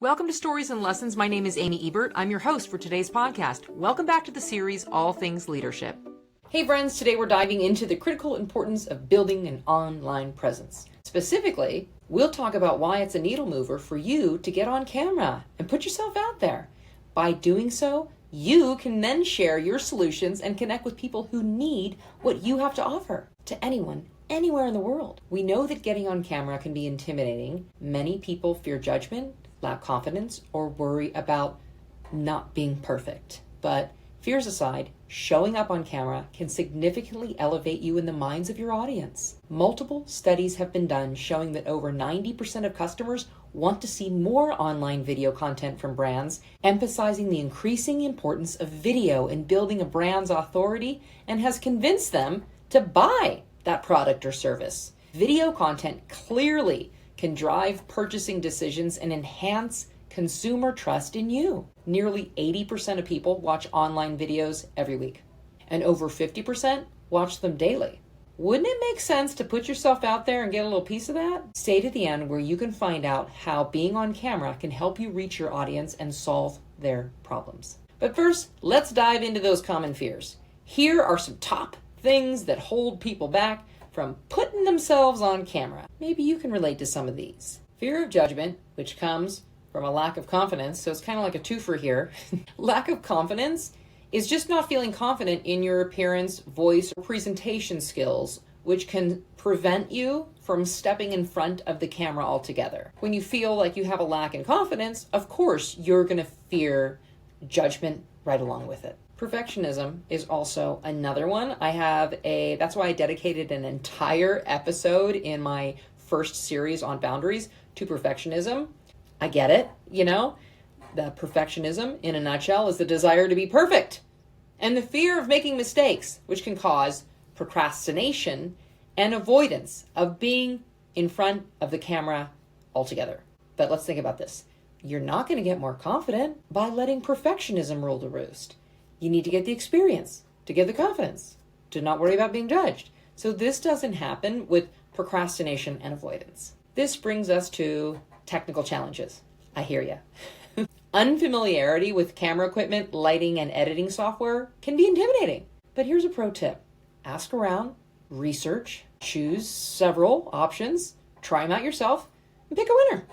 Welcome to Stories and Lessons. My name is Amy Ebert. I'm your host for today's podcast. Welcome back to the series, All Things Leadership. Hey friends, today we're diving into the critical importance of building an online presence. Specifically, we'll talk about why it's a needle mover for you to get on camera and put yourself out there. By doing so, you can then share your solutions and connect with people who need what you have to offer to anyone, anywhere in the world. We know that getting on camera can be intimidating. Many people fear judgment, lack confidence, or worry about not being perfect. But fears aside, showing up on camera can significantly elevate you in the minds of your audience. Multiple studies have been done showing that over 90% of customers want to see more online video content from brands, emphasizing the increasing importance of video in building a brand's authority, and has convinced them to buy that product or service. Video content clearly can drive purchasing decisions and enhance consumer trust in you. Nearly 80% of people watch online videos every week, and over 50% watch them daily. Wouldn't it make sense to put yourself out there and get a little piece of that? Stay to the end where you can find out how being on camera can help you reach your audience and solve their problems. But first, let's dive into those common fears. Here are some top things that hold people back from putting themselves on camera. Maybe you can relate to some of these. Fear of judgment, which comes from a lack of confidence, so it's kind of like a twofer here. Lack of confidence is just not feeling confident in your appearance, voice, or presentation skills, which can prevent you from stepping in front of the camera altogether. When you feel like you have a lack in confidence, of course, you're going to fear judgment right along with it. Perfectionism is also another one. That's why I dedicated an entire episode in my first series on boundaries to perfectionism. I get it, the perfectionism in a nutshell is the desire to be perfect and the fear of making mistakes, which can cause procrastination and avoidance of being in front of the camera altogether. But let's think about this. You're not going to get more confident by letting perfectionism rule the roost. You need to get the experience to get the confidence, to not worry about being judged. So this doesn't happen with procrastination and avoidance. This brings us to technical challenges. I hear you. Unfamiliarity with camera equipment, lighting, and editing software can be intimidating. But here's a pro tip. Ask around, research, choose several options, try them out yourself, and pick a winner.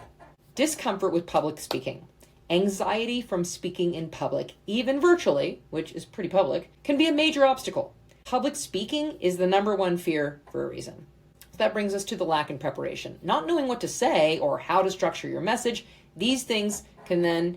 Discomfort with public speaking. Anxiety from speaking in public, even virtually, which is pretty public, can be a major obstacle. Public speaking is the number one fear for a reason. That brings us to the lack in preparation. Not knowing what to say or how to structure your message, these things can then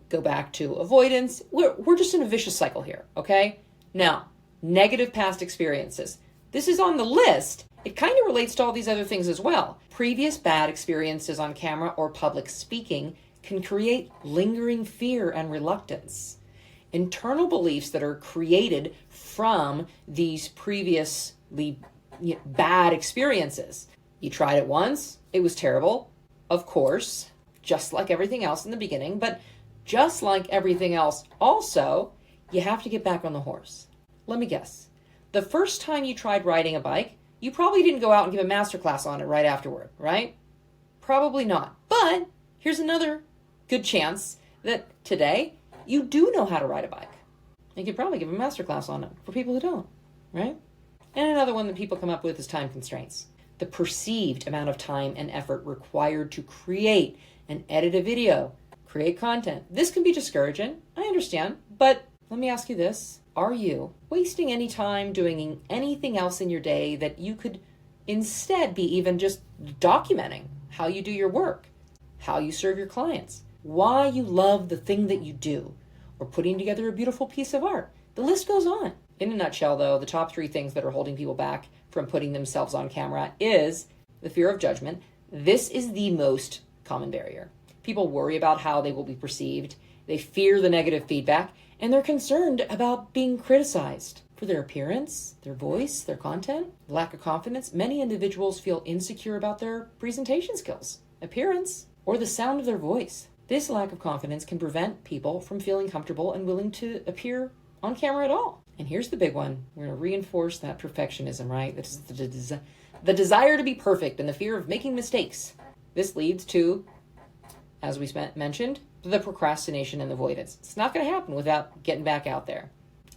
go back to avoidance. We're just in a vicious cycle here, okay? Now, negative past experiences. This is on the list. It kind of relates to all these other things as well. Previous bad experiences on camera or public speaking can create lingering fear and reluctance. Internal beliefs that are created from these previously bad experiences. You tried it once, it was terrible, of course, just like everything else in the beginning, but just like everything else also, you have to get back on the horse. Let me guess. The first time you tried riding a bike, you probably didn't go out and give a masterclass on it right afterward, right? Probably not. But here's another good chance that today you do know how to ride a bike. You could probably give a masterclass on it for people who don't, right? And another one that people come up with is time constraints. The perceived amount of time and effort required to create and edit a video, create content. This can be discouraging, I understand, but let me ask you this. Are you wasting any time doing anything else in your day that you could instead be even just documenting how you do your work, how you serve your clients, why you love the thing that you do, or putting together a beautiful piece of art? The list goes on. In a nutshell, though, the top 3 things that are holding people back from putting themselves on camera is the fear of judgment. This is the most common barrier. People worry about how they will be perceived. They fear the negative feedback, and they're concerned about being criticized for their appearance, their voice, their content. Lack of confidence. Many individuals feel insecure about their presentation skills, appearance, or the sound of their voice. This lack of confidence can prevent people from feeling comfortable and willing to appear on camera at all. And here's the big one. We're going to reinforce that perfectionism, right? That is the desire to be perfect and the fear of making mistakes. This leads to as we mentioned, the procrastination and the avoidance. It's not going to happen without getting back out there.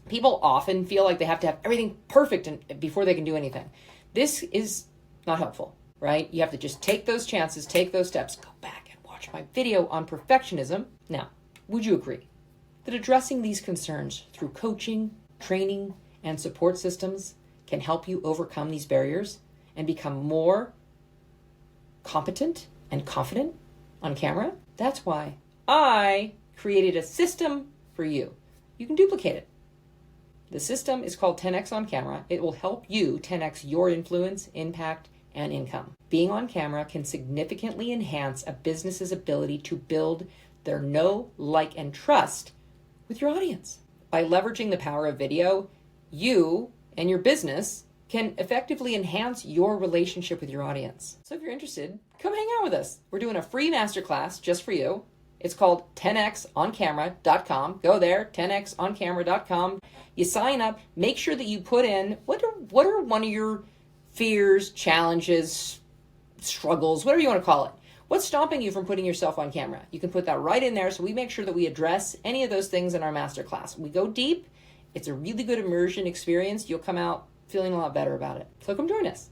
People often feel like they have to have everything perfect before they can do anything. This is not helpful, right? You have to just take those chances, take those steps, go back and watch my video on perfectionism. Now, would you agree that addressing these concerns through coaching, training, and support systems can help you overcome these barriers and become more competent and confident on camera? That's why I created a system for you. You can duplicate it. The system is called 10x on camera. It will help you 10x your influence, impact, and income. Being on camera can significantly enhance a business's ability to build their know, like, and trust with your audience. By leveraging the power of video, you and your business can effectively enhance your relationship with your audience. So if you're interested, come hang out with us. We're doing a free masterclass just for you. It's called 10xoncamera.com. Go there, 10xoncamera.com. You sign up, make sure that you put in what are one of your fears, challenges, struggles, whatever you want to call it. What's stopping you from putting yourself on camera? You can put that right in there, so we make sure that we address any of those things in our masterclass. We go deep. It's a really good immersion experience. You'll come out feeling a lot better about it. So come join us.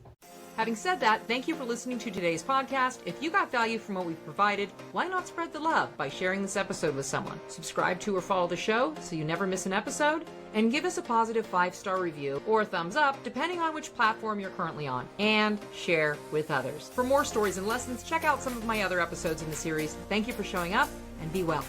Having said that, thank you for listening to today's podcast. If you got value from what we've provided, why not spread the love by sharing this episode with someone? Subscribe to or follow the show so you never miss an episode, and give us a positive 5-star review or a thumbs up, depending on which platform you're currently on, and share with others. For more stories and lessons, check out some of my other episodes in the series. Thank you for showing up, and be well.